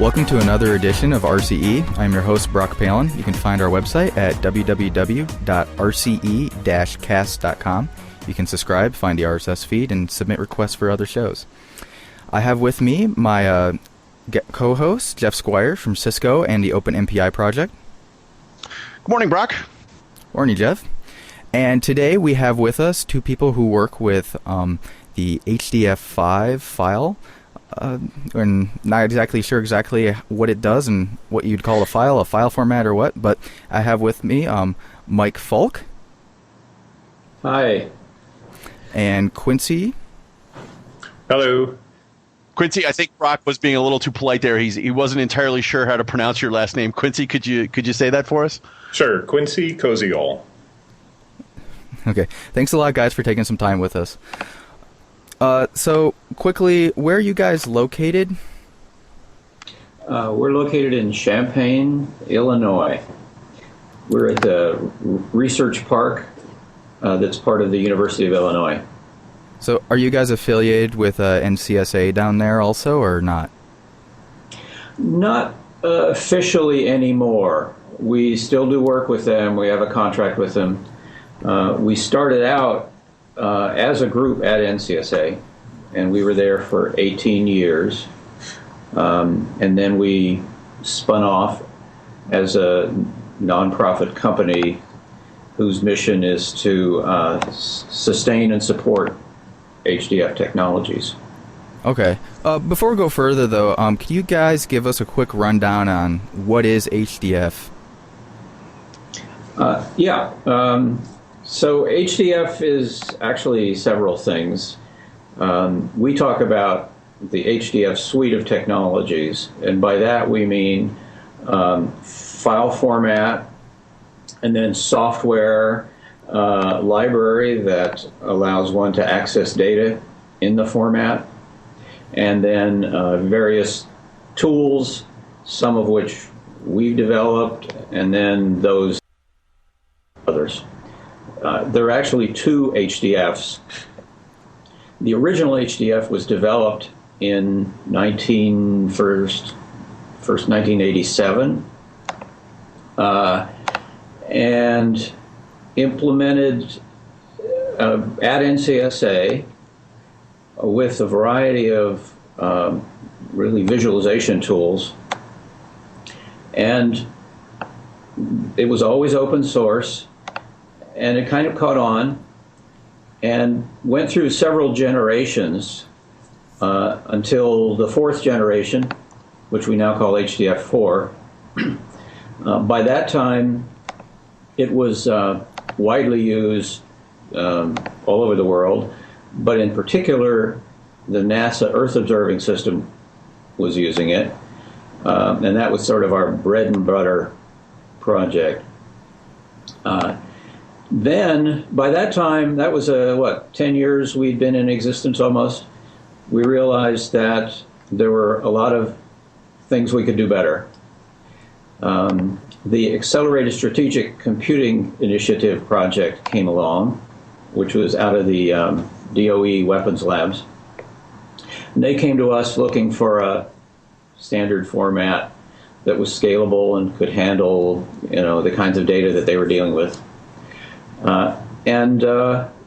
Welcome to another edition of RCE. I'm your host, Brock Palen. You can find our website at www.rce-cast.com. You can subscribe, find the RSS feed, and submit requests for other shows. I have with me my co-host, Jeff Squyres from Cisco and the OpenMPI project. Good morning, Brock. Morning, Jeff. And today we have with us two people who work with the HDF5 file. I'm not exactly sure what it does and what you'd call a file format or what, but I have with me Mike Falk. Hi. And Quincey. Hello. Quincey, I think Brock was being a little too polite there. He wasn't entirely sure how to pronounce your last name. Quincey, could you say that for us? Sure, Quincey Koziol. Okay. Thanks a lot, guys, for taking some time with us. So, quickly, where are you guys located? We're located in Champaign, Illinois. We're at the research park that's part of the University of Illinois. So, are you guys affiliated with NCSA down there also, or not? Not officially anymore. We still do work with them. We have a contract with them. We started out as a group at NCSA, and we were there for 18 years. And then we spun off as a nonprofit company whose mission is to sustain and support HDF technologies. Okay. Before we go further, though, can you guys give us a quick rundown on what is HDF? So HDF is actually several things. We talk about the HDF suite of technologies, and by that we mean file format, and then software library that allows one to access data in the format, and then various tools, some of which we've developed, and then those others. There are actually two HDFs. The original HDF was developed in 1987 and implemented at NCSA with a variety of really visualization tools. And it was always open source. And it kind of caught on and went through several generations until the fourth generation, which we now call HDF4. By that time, it was widely used all over the world, but in particular, the NASA Earth Observing System was using it, and that was sort of our bread and butter project. Then, by that time, that was 10 years we'd been in existence almost, we realized that there were a lot of things we could do better. The Accelerated Strategic Computing Initiative project came along, which was out of the DOE weapons labs. And they came to us looking for a standard format that was scalable and could handle, the kinds of data that they were dealing with. And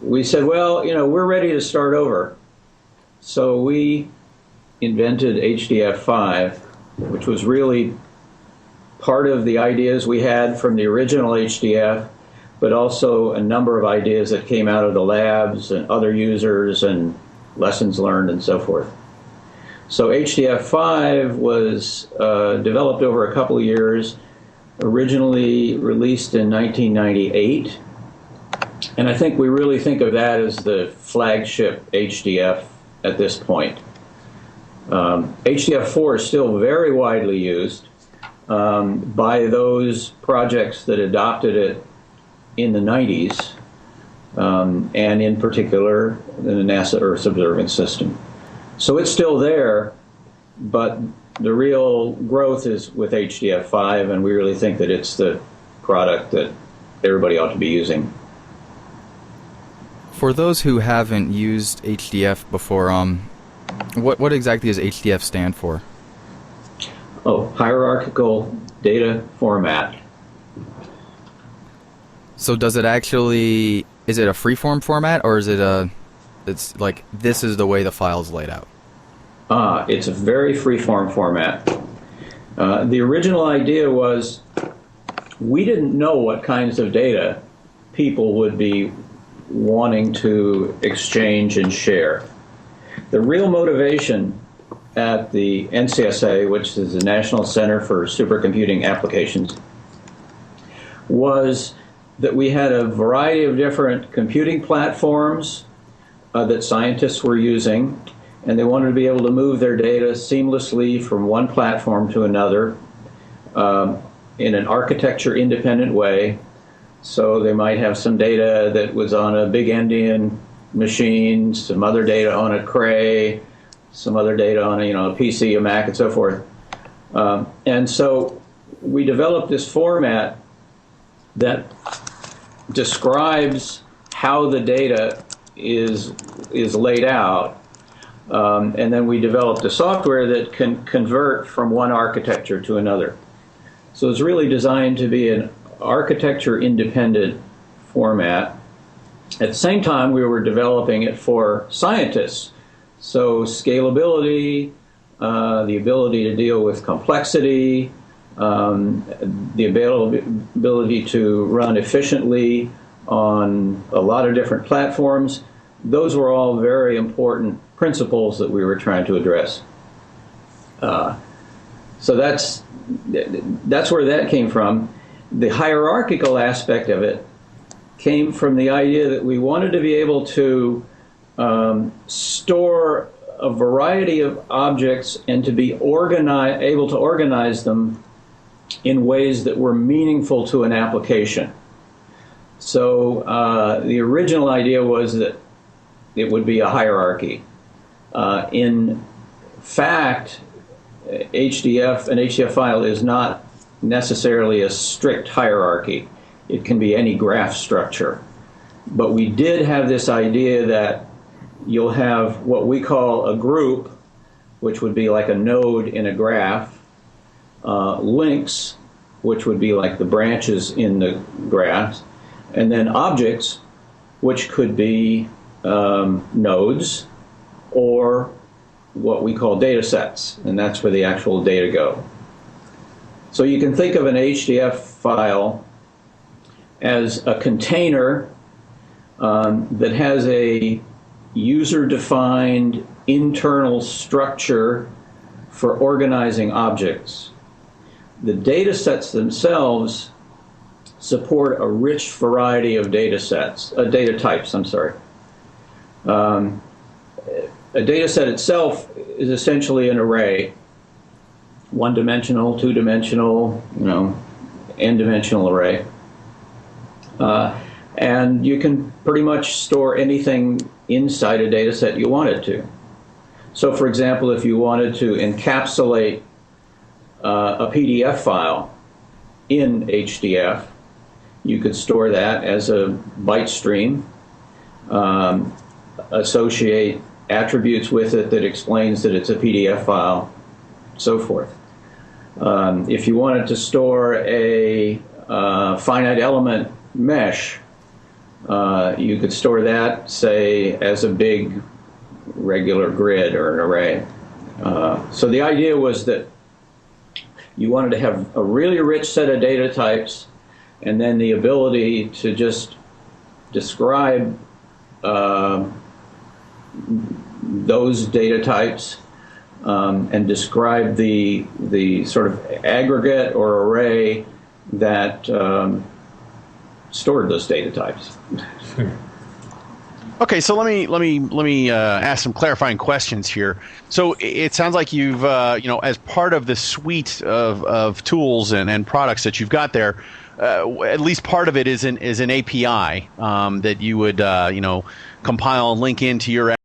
we said, well, we're ready to start over. So we invented HDF5, which was really part of the ideas we had from the original HDF, but also a number of ideas that came out of the labs and other users and lessons learned and so forth. So HDF5 was developed over a couple of years, originally released in 1998. And I think we really think of that as the flagship HDF at this point. HDF4 is still very widely used by those projects that adopted it in the 90s, and in particular in the NASA Earth Observing System. So it's still there, but the real growth is with HDF5, and we really think that it's the product that everybody ought to be using. For those who haven't used HDF before, what exactly does HDF stand for? hierarchical data format. So does it actually, is it a freeform format, or is it it's like this is the way the file's laid out? It's a very freeform format. The original idea was we didn't know what kinds of data people would be wanting to exchange and share. The real motivation at the NCSA, which is the National Center for Supercomputing Applications, was that we had a variety of different computing platforms that scientists were using, and they wanted to be able to move their data seamlessly from one platform to another in an architecture-independent way. So they might have some data that was on a big Endian machine, some other data on a Cray, some other data on a PC, a Mac, and so forth. And so we developed this format that describes how the data is laid out, and then we developed a software that can convert from one architecture to another. So it's really designed to be an architecture-independent format. At the same time, we were developing it for scientists. So scalability, the ability to deal with complexity, the ability to run efficiently on a lot of different platforms, those were all very important principles that we were trying to address. So that's where that came from. The hierarchical aspect of it came from the idea that we wanted to be able to store a variety of objects and to be able to organize them in ways that were meaningful to an application. So the original idea was that it would be a hierarchy. In fact, an HDF file is not necessarily a strict hierarchy. It can be any graph structure. But we did have this idea that you'll have what we call a group, which would be like a node in a graph, links, which would be like the branches in the graphs, and then objects, which could be nodes or what we call data sets, and that's where the actual data go. So you can think of an HDF file as a container that has a user-defined internal structure for organizing objects. The data sets themselves support a rich variety of data types. A data set itself is essentially an array, one-dimensional, two-dimensional, n-dimensional array. And you can pretty much store anything inside a data set you wanted to. So for example, if you wanted to encapsulate a PDF file in HDF, you could store that as a byte stream, associate attributes with it that explains that it's a PDF file, so forth. If you wanted to store a finite element mesh, you could store that, say, as a big regular grid or an array. So the idea was that you wanted to have a really rich set of data types and then the ability to just describe those data types and describe the sort of aggregate or array that stored those data types. Okay, so let me ask some clarifying questions here. So it sounds like you've as part of the suite of tools and products that you've got there, at least part of it is an API that you would compile and link into your